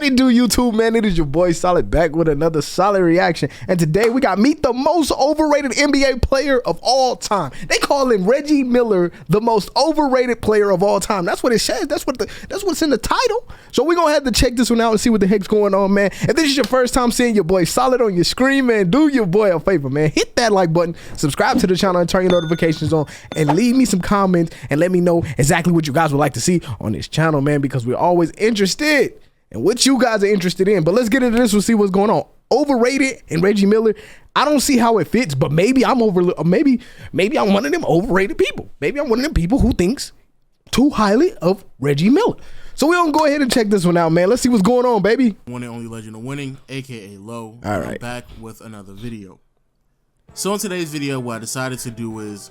What it do, YouTube, man? It is your boy Solid back with another solid reaction. And today we got meet the most overrated NBA player of all time. They call him Reggie Miller, the most overrated player of all time. That's what it says. That's what's in the title. So we're gonna have to check this one out and see what the heck's going on, man. If this is your first time seeing your boy Solid on your screen, man, do your boy a favor, man. Hit that like button, subscribe to the channel, and turn your notifications on, and leave me some comments and let me know exactly what you guys would like to see on this channel, man, because we're always interested and what you guys are interested in. But let's get into this. We'll see what's going on. Overrated and Reggie Miller. I don't see how it fits, but maybe I'm maybe I'm one of them overrated people. Maybe I'm one of them people who thinks too highly of Reggie Miller. So we're gonna go ahead and check this one out, man. Let's see what's going on, baby. One and only legend of winning, aka Low. All right. I'm back with another video. So in today's video, what I decided to do is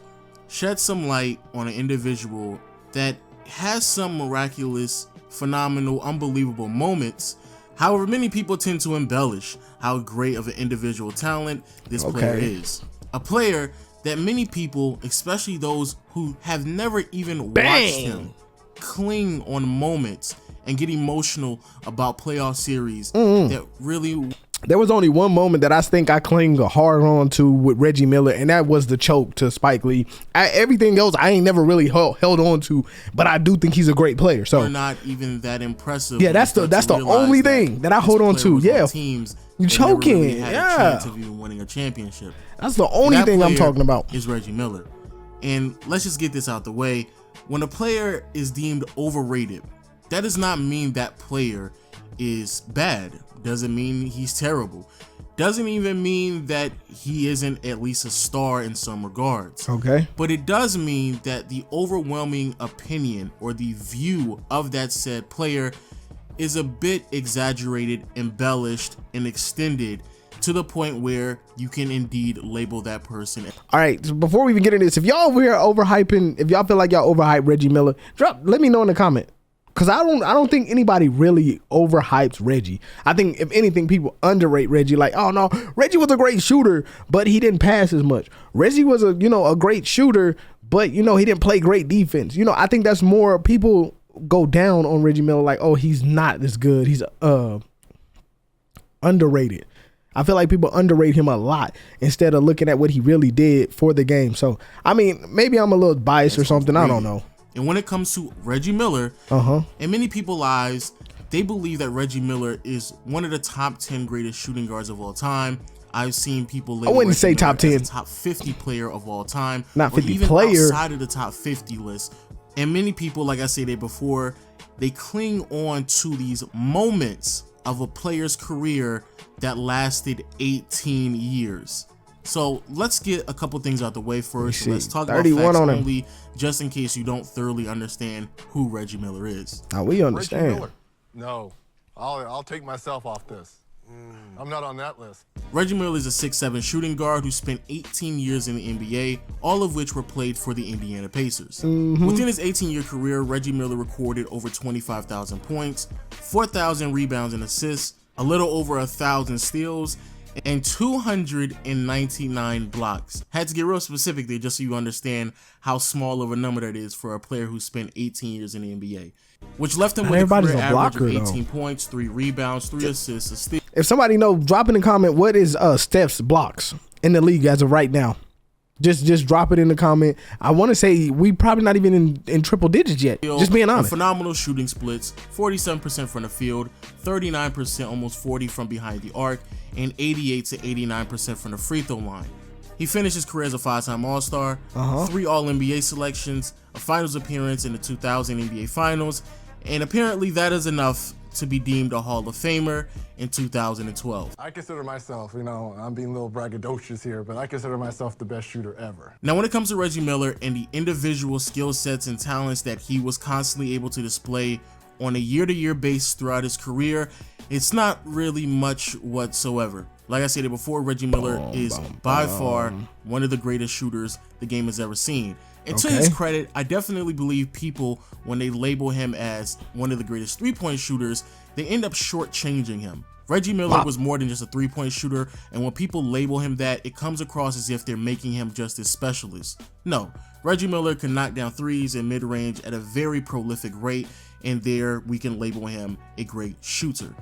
shed some light on an individual that has some miraculous, phenomenal, unbelievable moments. However, many people tend to embellish how great of an individual talent this player is. A player that many people, especially those who have never even watched him, cling on moments and get emotional about playoff series that really... There was only one moment that I think I cling hard on to with Reggie Miller, and that was the choke to Spike Lee. Everything else I ain't never really held on to, but I do think he's a great player. So they're not even that impressive. Yeah, that's the only thing that I hold on to. Yeah, teams you choking. Really had yeah, a chance of even winning a championship. That's the only thing I'm talking about. Is Reggie Miller, and let's just get this out the way. When a player is deemed overrated, that does not mean that player is bad. Doesn't mean he's terrible. Doesn't even mean that he isn't at least a star in some regards. Okay. But it does mean that the overwhelming opinion or the view of that said player is a bit exaggerated, embellished, and extended to the point where you can indeed label that person. All right, so before we even get into this, if y'all over here overhyping, if y'all feel like y'all overhype Reggie Miller, let me know in the comment. Cause I don't think anybody really overhypes Reggie. I think if anything, people underrate Reggie. Like, oh no, Reggie was a great shooter, but he didn't pass as much. Reggie was a great shooter, but he didn't play great defense. I think that's more people go down on Reggie Miller. Like, oh, he's not this good. He's underrated. I feel like people underrate him a lot instead of looking at what he really did for the game. So I mean, maybe I'm a little biased or something. I don't know. And when it comes to Reggie Miller, in many people's eyes, they believe that Reggie Miller is one of the top 10 greatest shooting guards of all time. I've seen people label I wouldn't say Reggie top 10, top 50 player of all time, not 50 even player outside of the top 50 list. And many people, like I said before, they cling on to these moments of a player's career that lasted 18 years. So let's get a couple things out the way first. Let's talk about facts only, just in case you don't thoroughly understand who Reggie Miller is. Now we understand. Reggie Miller. No, I'll take myself off this. I'm not on that list. Reggie Miller is a 6'7" shooting guard who spent 18 years in the NBA, all of which were played for the Indiana Pacers. Within his 18-year career, Reggie Miller recorded over 25,000 points, 4,000 rebounds and assists, a little over 1,000 steals, and 299 blocks. Had to get real specific there just so you understand how small of a number that is for a player who spent 18 years in the NBA, which left him with a career average of 18 points, 3 rebounds, 3 assists, a steal. If somebody know, drop in the comment what is Steph's blocks in the league as of right now. Just drop it in the comment. I want to say we probably not even in triple digits yet. Just being honest. Phenomenal shooting splits, 47% from the field, 39%, almost 40 from behind the arc, and 88 to 89% from the free throw line. He finished his career as a 5-time All-Star, 3 All-NBA selections, a finals appearance in the 2000 NBA Finals, and apparently that is enough to be deemed a Hall of Famer in 2012. I consider myself, I'm being a little braggadocious here, but I consider myself the best shooter ever. Now, when it comes to Reggie Miller and the individual skill sets and talents that he was constantly able to display on a year-to-year basis throughout his career, it's not really much whatsoever. Like I said before, Reggie Miller is by far one of the greatest shooters the game has ever seen. And to his credit, I definitely believe people, when they label him as one of the greatest three-point shooters, they end up shortchanging him. Reggie Miller was more than just a three-point shooter, and when people label him that, it comes across as if they're making him just a specialist. No, Reggie Miller can knock down threes in mid-range at a very prolific rate, and there we can label him a great shooter.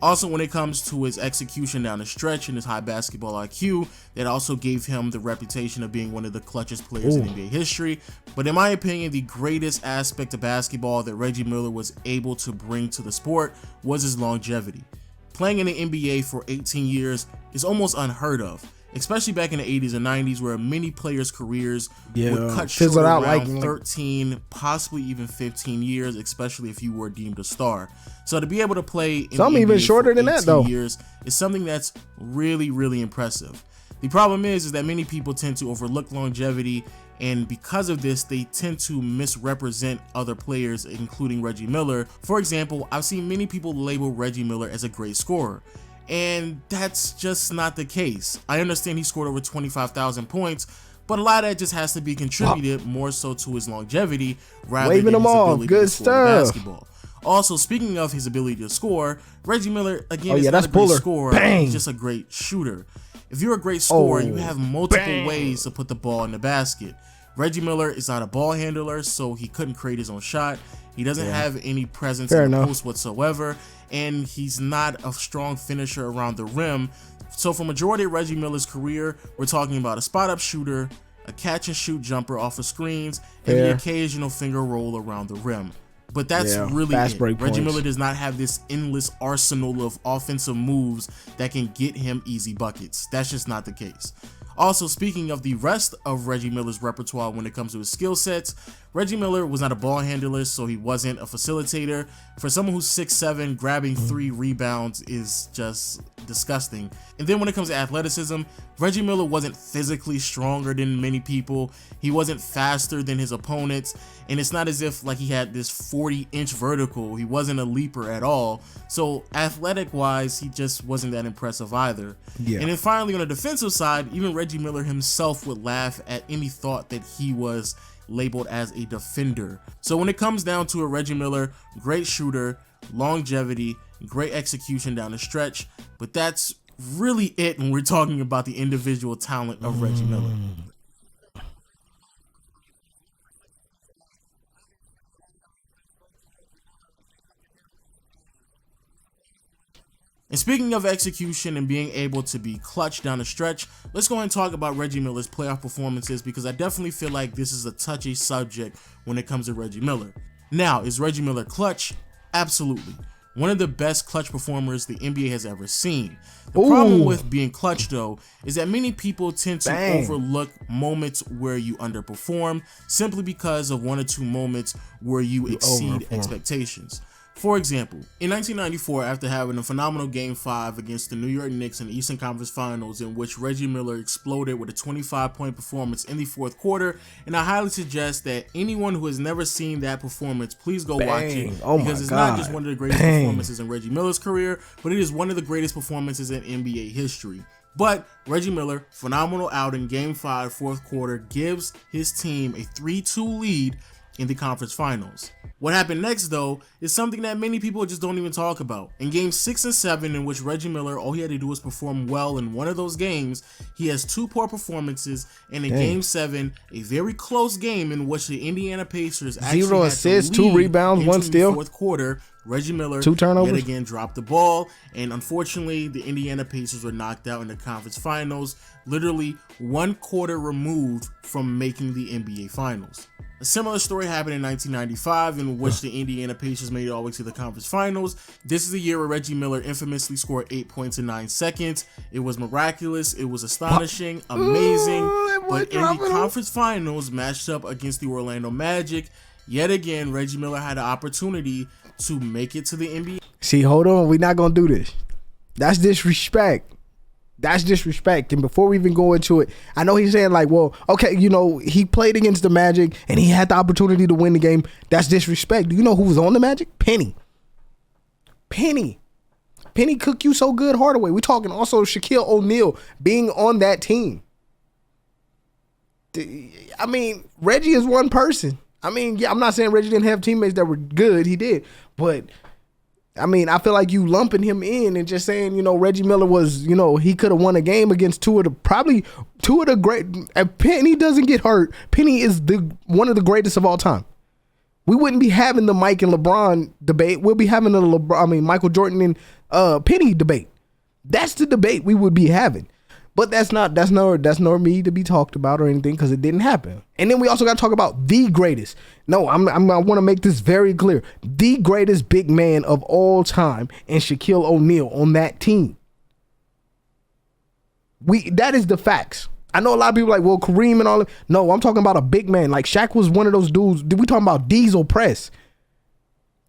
Also, when it comes to his execution down the stretch and his high basketball IQ, that also gave him the reputation of being one of the clutchest players in NBA history. But in my opinion, the greatest aspect of basketball that Reggie Miller was able to bring to the sport was his longevity. Playing in the NBA for 18 years is almost unheard of, especially back in the 80s and 90s, where many players' careers would cut short around 13, possibly even 15 years, especially if you were deemed a star. So to be able to play in some the even NBA shorter for than that though years is something that's really, really impressive. The problem is that many people tend to overlook longevity, and because of this, they tend to misrepresent other players, including Reggie Miller. For example, I've seen many people label Reggie Miller as a great scorer, and that's just not the case. I understand he scored over 25,000 points, but a lot of that just has to be contributed more so to his longevity rather than his ability to score basketball. Also, speaking of his ability to score, Reggie Miller, again, is not a great scorer, he's just a great shooter. If you're a great scorer, you have multiple ways to put the ball in the basket. Reggie Miller is not a ball handler, so he couldn't create his own shot. He doesn't have any presence in the post whatsoever, and he's not a strong finisher around the rim. So for majority of Reggie Miller's career, we're talking about a spot-up shooter, a catch-and-shoot jumper off of screens, and the occasional finger roll around the rim. But that's really it. Reggie Miller does not have this endless arsenal of offensive moves that can get him easy buckets. That's just not the case. Also, speaking of the rest of Reggie Miller's repertoire when it comes to his skill sets, Reggie Miller was not a ball handler, so he wasn't a facilitator. For someone who's 6'7", grabbing 3 rebounds is just disgusting. And then when it comes to athleticism, Reggie Miller wasn't physically stronger than many people. He wasn't faster than his opponents, and it's not as if like he had this 40-inch vertical. He wasn't a leaper at all. So athletic-wise, he just wasn't that impressive either. And then finally, on the defensive side, even Reggie Miller himself would laugh at any thought that he was labeled as a defender. So when it comes down to a Reggie Miller, great shooter, longevity, great execution down the stretch, but that's really it when we're talking about the individual talent of Reggie Miller. And speaking of execution and being able to be clutch down the stretch, let's go ahead and talk about Reggie Miller's playoff performances, because I definitely feel like this is a touchy subject when it comes to Reggie Miller. Now, is Reggie Miller clutch? Absolutely. One of the best clutch performers the NBA has ever seen. The problem with being clutch, though, is that many people tend to overlook moments where you underperform simply because of 1 or 2 moments where you exceed expectations. For example, in 1994, after having a phenomenal Game 5 against the New York Knicks in the Eastern Conference Finals, in which Reggie Miller exploded with a 25-point performance in the 4th quarter, and I highly suggest that anyone who has never seen that performance, please go watch it, because it's not just one of the greatest performances in Reggie Miller's career, but it is one of the greatest performances in NBA history. But Reggie Miller, phenomenal out in Game 5, 4th quarter, gives his team a 3-2 lead in the conference finals. What happened next, though, is something that many people just don't even talk about. In games 6 and 7, in which Reggie Miller, all he had to do was perform well in one of those games, he has 2 poor performances, and in game 7, a very close game in which the Indiana Pacers actually 0 assists, 2 rebounds, 1 steal. 4th quarter, Reggie Miller 2 turnovers. yet again dropped the ball, and unfortunately, the Indiana Pacers were knocked out in the conference finals, literally 1 quarter removed from making the NBA Finals. A similar story happened in 1995, in which the Indiana Pacers made it all the way to the conference finals. This is the year where Reggie Miller infamously scored 8 points in 9 seconds. It was miraculous, it was astonishing, amazing, but in the conference finals, matched up against the Orlando Magic, yet again, Reggie Miller had an opportunity to make it to the NBA. See, hold on, we're not gonna do this. That's disrespect. That's disrespect. And before we even go into it, I know he's saying like, well, okay, you know, he played against the Magic and he had the opportunity to win the game. That's disrespect. Do you know who was on the Magic? Penny cooked you so good, Hardaway. We're talking also Shaquille O'Neal being on that team. I mean, Reggie is one person. I mean, yeah, I'm not saying Reggie didn't have teammates that were good. He did. But I mean, I feel like you lumping him in and just saying, you know, Reggie Miller was, you know, he could have won a game against probably two of the great. If Penny doesn't get hurt, Penny is one of the greatest of all time. We wouldn't be having the Mike and LeBron debate. We'll be having the Michael Jordan and Penny debate. That's the debate we would be having. But that's not me to be talked about or anything, because it didn't happen. And then we also got to talk about the greatest. No, I want to make this very clear. The greatest big man of all time, and Shaquille O'Neal on that team. That is the facts. I know a lot of people like, well, Kareem and all. No, I'm talking about a big man. Like Shaq was one of those dudes. We talking about Diesel Press.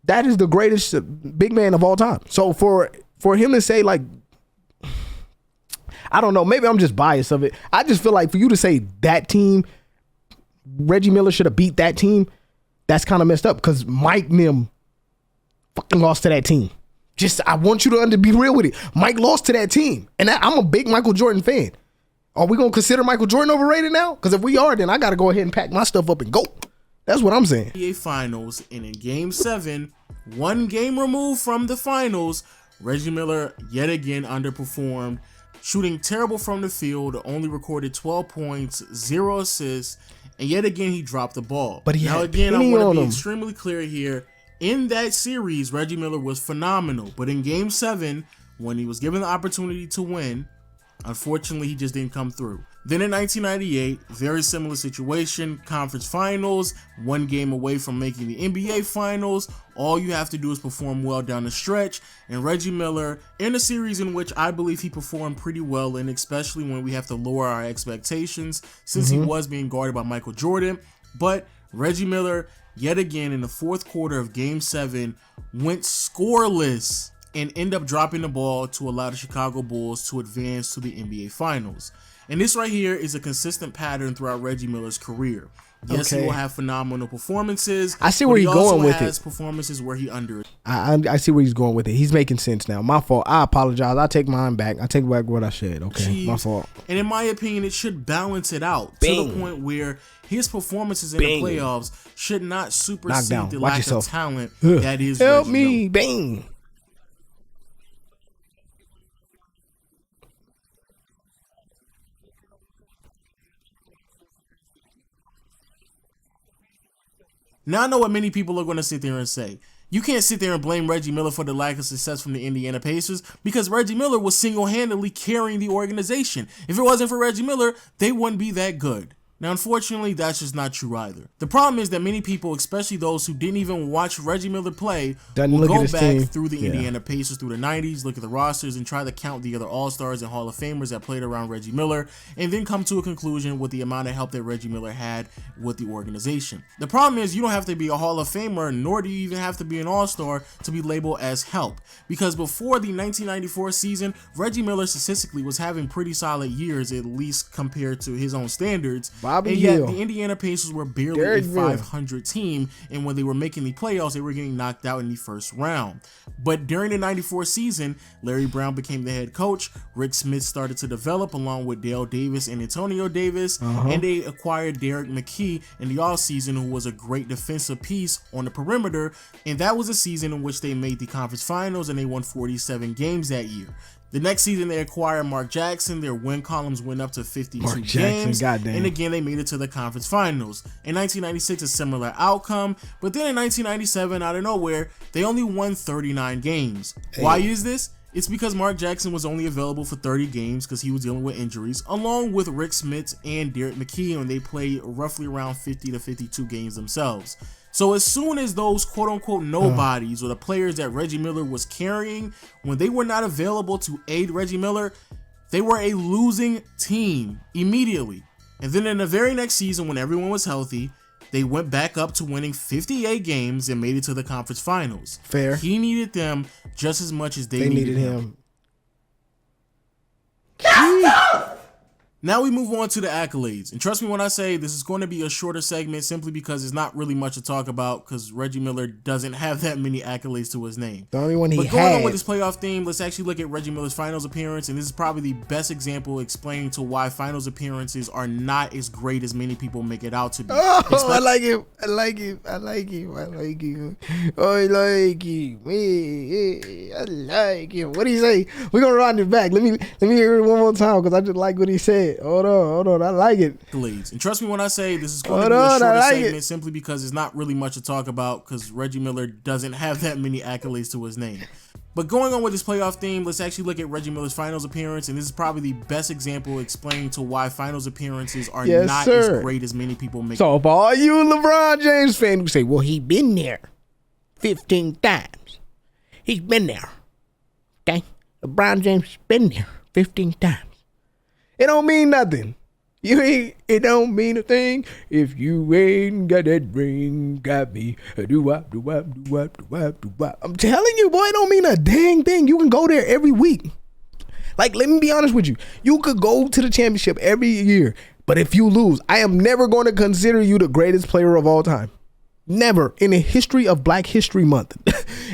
That is the greatest big man of all time. So for him to say, like, I don't know, maybe I'm just biased of it. I just feel like for you to say that team, Reggie Miller should have beat that team, that's kind of messed up, because Mike and them fucking lost to that team. I want you to be real with it. Mike lost to that team. And I'm a big Michael Jordan fan. Are we going to consider Michael Jordan overrated now? Because if we are, then I got to go ahead and pack my stuff up and go. That's what I'm saying. NBA Finals, and in Game 7, 1 game removed from the finals, Reggie Miller yet again underperformed, shooting terrible from the field, only recorded 12 points, 0 assists, and yet again he dropped the ball. But now again, I want to be extremely clear here. In that series, Reggie Miller was phenomenal, but in Game 7, when he was given the opportunity to win, unfortunately, he just didn't come through. Then in 1998, very similar situation, conference finals, 1 game away from making the NBA finals. All you have to do is perform well down the stretch. And Reggie Miller, in a series in which I believe he performed pretty well, and especially when we have to lower our expectations, since he was being guarded by Michael Jordan. But Reggie Miller, yet again in the 4th quarter of Game 7, went scoreless and end up dropping the ball to allow the Chicago Bulls to advance to the NBA Finals. And this right here is a consistent pattern throughout Reggie Miller's career. Yes, he will have phenomenal performances. I see where he's going with it. He also has performances where he under it. I see where he's going with it. He's making sense now. My fault. I apologize. I take mine back. I take back what I said. Okay, Jeez. My fault. And in my opinion, it should balance it out to the point where his performances in the playoffs should not supersede the lack of talent that is Help Reggie me, Miller. bang. Now I know what many people are going to sit there and say. You can't sit there and blame Reggie Miller for the lack of success from the Indiana Pacers, because Reggie Miller was single-handedly carrying the organization. If it wasn't for Reggie Miller, they wouldn't be that good. Now, unfortunately, that's just not true either. The problem is that many people, especially those who didn't even watch Reggie Miller play, will go back through the Indiana Pacers through the 90s, look at the rosters, and try to count the other All-Stars and Hall of Famers that played around Reggie Miller, and then come to a conclusion with the amount of help that Reggie Miller had with the organization. The problem is you don't have to be a Hall of Famer, nor do you even have to be an All-Star to be labeled as help, because before the 1994 season, Reggie Miller statistically was having pretty solid years, at least compared to his own standards. And yet the Indiana Pacers were barely a 500 team, and when they were making the playoffs, they were getting knocked out in the first round. But during the 94 season, Larry Brown became the head coach, Rick Smith started to develop along with Dale Davis and Antonio Davis, and they acquired Derek McKee in the offseason, who was a great defensive piece on the perimeter, and that was a season in which they made the conference finals and they won 47 games that year. The next season, they acquired Mark Jackson. Their win columns went up to 52 games. And again, they made it to the conference finals. In 1996, a similar outcome. But then in 1997, out of nowhere, they only won 39 games. Why is this? It's because Mark Jackson was only available for 30 games because he was dealing with injuries, along with Rick Smith and Derek McKee, and they played roughly around 50 to 52 games themselves. So as soon as those quote-unquote nobodies or the players that Reggie Miller was carrying, when they were not available to aid Reggie Miller, they were a losing team immediately. And then in the very next season, when everyone was healthy, they went back up to winning 58 games and made it to the conference finals. Fair. He needed them just as much as they needed him. Now we move on to the accolades. And trust me when I say this is going to be a shorter segment simply because there's not really much to talk about because Reggie Miller doesn't have that many accolades to his name. The only one he had. But going on with this playoff theme, let's actually look at Reggie Miller's finals appearance. And this is probably the best example explaining to why finals appearances are not as great as many people make it out to be. Oh, I like him. I like him. I like him. I like him. I like him. I like him. What do you say? We're going to run it back. Let me hear it one more time because I just like what he said. it. Hold on. I like it. Accolades. And trust me when I say this is going to be a shorter segment simply because it's not really much to talk about because Reggie Miller doesn't have that many accolades to his name. But going on with this playoff theme, let's actually look at Reggie Miller's finals appearance, and this is probably the best example explaining to why finals appearances are not as great as many people make. So for all you LeBron James fans who say, well, he been there 15 times. He's been there. Okay? LeBron James been there 15 times. It don't mean nothing. It don't mean a thing if you ain't got that ring. Got me. Do-wop, do-wop, do-wop, do-wop, do-wop. I'm telling you, boy, it don't mean a dang thing. You can go there every week. Like, let me be honest with you. You could go to the championship every year, but if you lose, I am never going to consider you the greatest player of all time. Never in the history of Black History Month.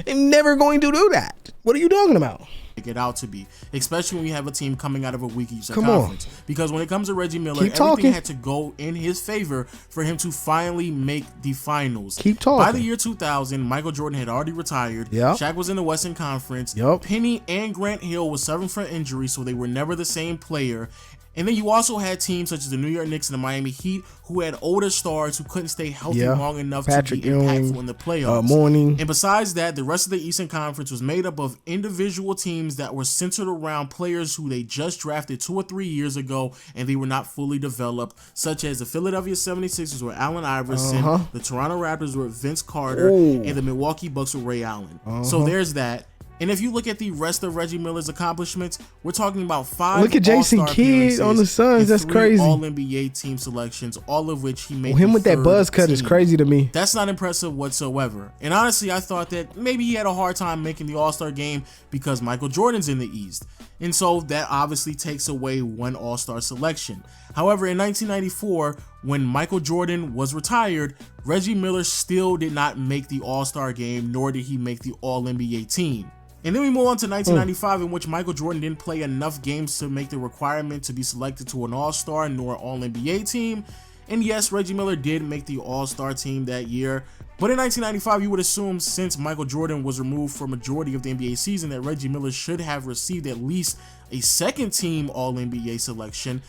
I'm never going to do that. What are you talking about? It out to be, especially when you have a team coming out of a weak Eastern Conference. Because when it comes to Reggie Miller, everything had to go in his favor for him to finally make the finals. Keep talking. By the year 2000, Michael Jordan had already retired. Shaq was in the Western Conference. Penny and Grant Hill was suffering from injury, so they were never the same player. And then you also had teams such as the New York Knicks and the Miami Heat who had older stars who couldn't stay healthy long enough to be impactful in the playoffs. And besides that, the rest of the Eastern Conference was made up of individual teams that were centered around players who they just drafted 2 or 3 years ago and they were not fully developed, such as the Philadelphia 76ers with Allen Iverson, the Toronto Raptors with Vince Carter, and the Milwaukee Bucks with Ray Allen. So there's that. And if you look at the rest of Reggie Miller's accomplishments, we're talking about 5 Look at Jason Kidd on the Suns. That's crazy. All-NBA team selections, all of which he made. Him with that buzz cut is crazy to me. That's not impressive whatsoever. And honestly, I thought that maybe he had a hard time making the All-Star game because Michael Jordan's in the East. And so that obviously takes away one All-Star selection. However, in 1994, when Michael Jordan was retired, Reggie Miller still did not make the All-Star game, nor did he make the All-NBA team. And then we move on to 1995, in which Michael Jordan didn't play enough games to make the requirement to be selected to an All-Star nor All-NBA team. And yes, Reggie Miller did make the All-Star team that year. But in 1995, you would assume since Michael Jordan was removed for a majority of the NBA season that Reggie Miller should have received at least a second-team All-NBA selection,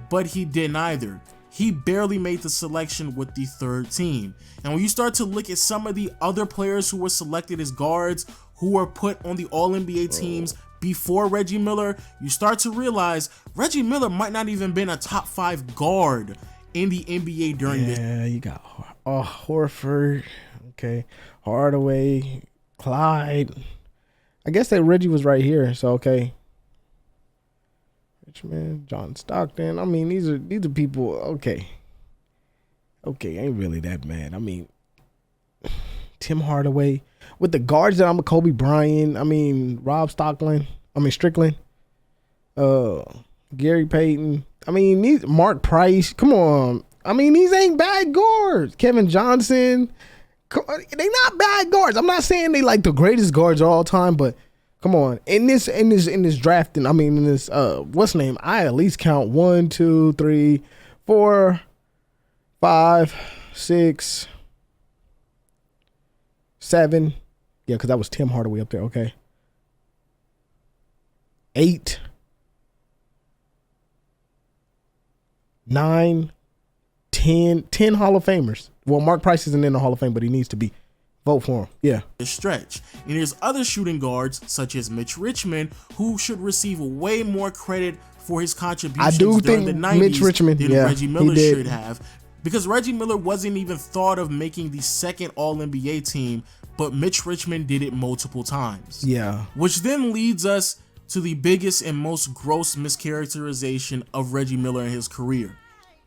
but he did neither. He barely made the selection with the third team. And when you start to look at some of the other players who were selected as guards who were put on the All-NBA teams before Reggie Miller, you start to realize Reggie Miller might not even been a top 5 guard in the NBA during this. Yeah, you got Horford, okay, Hardaway, Clyde. I guess that Reggie was right here, so okay. Richmond, John Stockton. I mean, these are people. Okay, ain't really that bad. I mean, Tim Hardaway with the guards that I'm a Kobe Bryant. I mean, Strickland. Gary Payton. I mean, Mark Price. Come on. I mean, these ain't bad guards. Kevin Johnson. They not bad guards. I'm not saying they like the greatest guards of all time, but come on. In this drafting, I mean, in this what's the name? I at least count 1, 2, 3, 4, 5, 6, 7. Yeah, because that was Tim Hardaway up there. Okay. 8, 9, 10 Hall of Famers. Well, Mark Price isn't in the Hall of Fame, but he needs to be. Vote for him. Yeah. Stretch. And there's other shooting guards such as Mitch Richmond who should receive way more credit for his contributions during the 90s Mitch Richmond, than Reggie Miller should have. Because Reggie Miller wasn't even thought of making the second All-NBA team, but Mitch Richmond did it multiple times. Yeah. Which then leads us to the biggest and most gross mischaracterization of Reggie Miller in his career.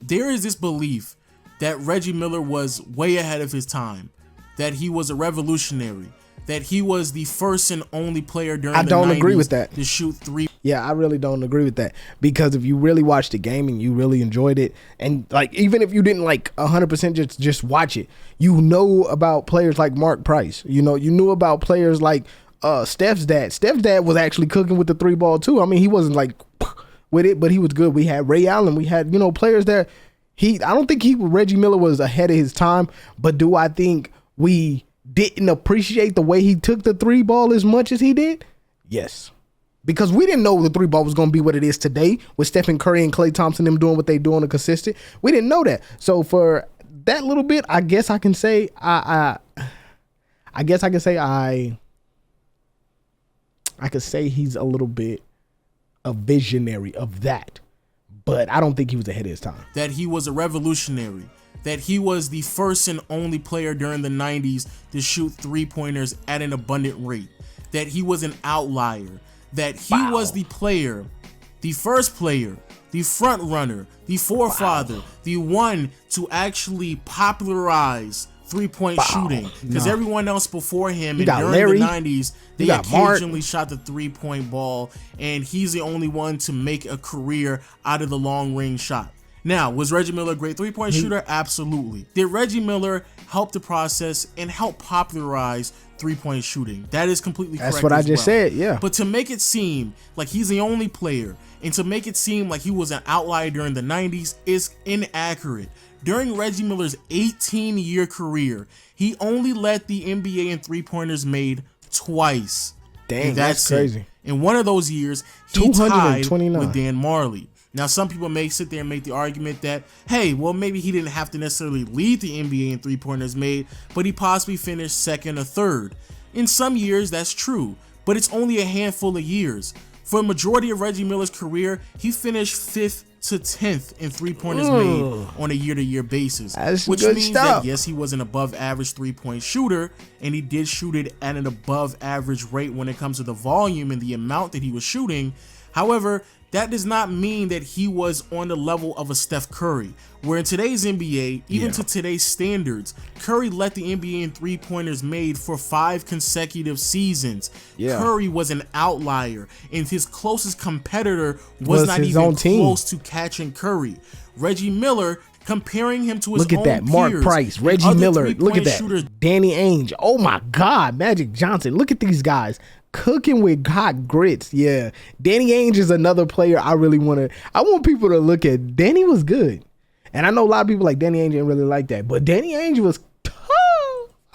There is this belief that Reggie Miller was way ahead of his time, that he was a revolutionary, that he was the first and only player during the 90s. I don't agree with that. To shoot 3. Yeah, I really don't agree with that, because if you really watched the game and you really enjoyed it, and like even if you didn't like 100% just watch it, you know about players like Mark Price. You knew about players like Steph's dad. Steph's dad was actually cooking with the 3-ball too. I mean, he wasn't like with it, but he was good. We had Ray Allen. We had players that I don't think Reggie Miller was ahead of his time, but do I think we didn't appreciate the way he took the 3-ball as much as he did? Yes. because we didn't know the 3-ball was going to be what it is today with Stephen Curry and Klay Thompson them doing what they do on a consistent. We didn't know that. So for that little bit, I guess I can say I could say he's a little bit a visionary of that, but I don't think he was ahead of his time. That he was a revolutionary. That he was the first and only player during the 90s to shoot 3-pointers at an abundant rate. That he was an outlier. That he was the player, the first player, the front runner, the forefather, the one to actually popularize 3-point shooting, because everyone else before him and during Larry, the 90s, they occasionally shot the 3-point ball, and he's the only one to make a career out of the long range shot. Now, was Reggie Miller a great 3-point shooter? Absolutely. Did Reggie Miller help the process and help popularize 3-point shooting? That is completely correct. That's what I just said, yeah. But to make it seem like he's the only player and to make it seem like he was an outlier during the 90s is inaccurate. During Reggie Miller's 18-year career, he only led the NBA in 3-pointers made twice. Dang, that's crazy. In one of those years, he tied 229 with Dan Marley. Now, some people may sit there and make the argument that, hey, well, maybe he didn't have to necessarily lead the NBA in 3-pointers made, but he possibly finished second or third. In some years, that's true, but it's only a handful of years. For a majority of Reggie Miller's career, he finished 5th to 10th in 3-pointers made on a year-to-year basis. That's which good means stuff. that, yes, he was an above-average 3-point shooter, and he did shoot it at an above-average rate when it comes to the volume and the amount that he was shooting. However, that does not mean that he was on the level of a Steph Curry, where in today's NBA, even to today's standards, Curry led the NBA in 3-pointers made for 5 consecutive seasons. Curry was an outlier, and his closest competitor was not even close to catching Curry. Reggie Miller, comparing him to his look at own that, Mark peers, Price, Reggie Miller, look at that, shooters, Danny Ainge, oh my God, Magic Johnson, look at these guys. Cooking with hot grits. Yeah. Danny Ainge is another player I want people to look at. Danny was good. And I know a lot of people like Danny Ainge didn't really like that. But Danny Ainge was tough.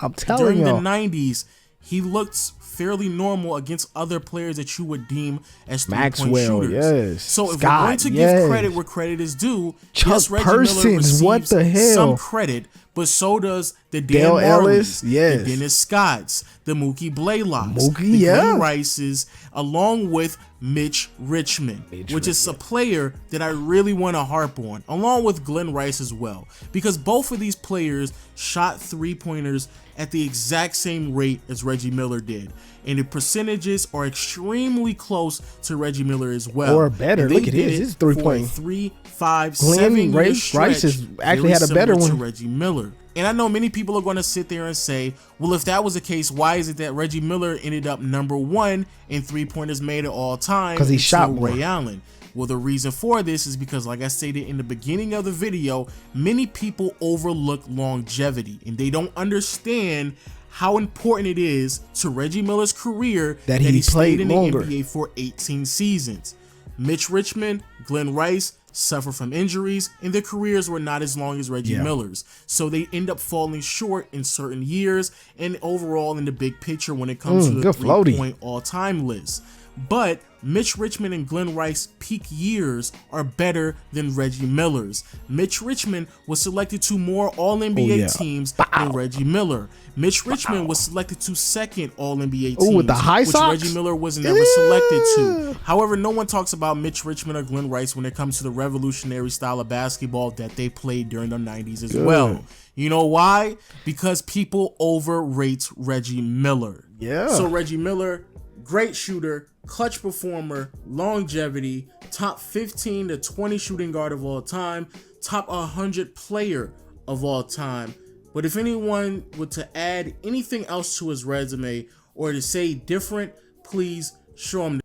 I'm telling you. During the 90s, he looked fairly normal against other players that you would deem as 3-point shooters. Yes. So if Scott, we're going to give credit where credit is due, Chuck Reggie Parsons, Miller receives what the hell? some credit, but so does the Dan Dale Marleys, Ellis, yes. the Dennis Scotts, the Mookie Blaylocks, Mookie, the yeah. Glenn Rices, along with Mitch Richmond, which is a player that I really want to harp on, along with Glenn Rice as well, because both of these players shot 3-pointers at the exact same rate as Reggie Miller did, and the percentages are extremely close to Reggie Miller as well. Or better. Look at his 3-point. 3, 5, 7 year stretch. Rice has actually had a better one to Reggie Miller. And I know many people are going to sit there and say, well, if that was the case, why is it that Reggie Miller ended up #1 in 3-pointers made at all time? Because he shot more. Ray Allen. Well, the reason for this is because, like I stated in the beginning of the video, many people overlook longevity and they don't understand how important it is to Reggie Miller's career that he stayed in the NBA for 18 seasons. Mitch Richmond, Glenn Rice suffer from injuries, and their careers were not as long as Reggie Miller's. So they end up falling short in certain years and overall in the big picture when it comes to the 3-point all-time list. But Mitch Richmond and Glenn Rice peak years are better than Reggie Miller's. Mitch Richmond was selected to more All-NBA teams than Reggie Miller. Mitch Richmond was selected to second All-NBA teams, with the high which socks? Reggie Miller was never selected to. However, no one talks about Mitch Richmond or Glenn Rice when it comes to the revolutionary style of basketball that they played during the 90s as well. You know why? Because people overrate Reggie Miller. So Reggie Miller, great shooter, clutch performer, longevity, top 15 to 20 shooting guard of all time, top 100 player of all time. But if anyone were to add anything else to his resume or to say different, please show him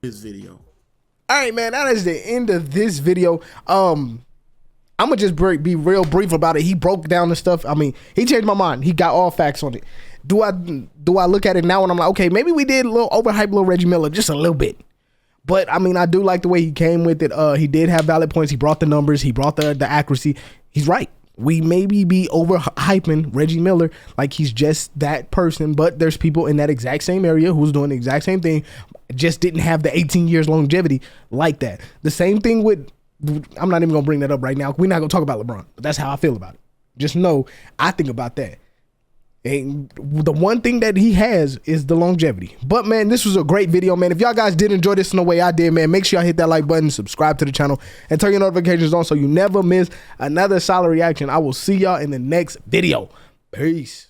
this video. All right, man, that is the end of this video. I'm gonna just be real brief about it. He broke down the stuff. I mean, he changed my mind. He got all facts on it. Do I look at it now and I'm like, okay, maybe we did a little overhype little Reggie Miller, just a little bit. But I mean, I do like the way he came with it. He did have valid points. He brought the numbers. He brought the accuracy. He's right. We maybe be overhyping Reggie Miller like he's just that person, but there's people in that exact same area who's doing the exact same thing just didn't have the 18 years longevity like that. The same thing with, I'm not even gonna bring that up right now. We're not gonna talk about LeBron, but that's how I feel about it. Just know I think about that. And the one thing that he has is the longevity. But man, this was a great video, man. If y'all guys did enjoy this in the way I did, man, make sure y'all hit that like button, subscribe to the channel, and turn your notifications on so you never miss another solid reaction. I will see y'all in the next video. Peace.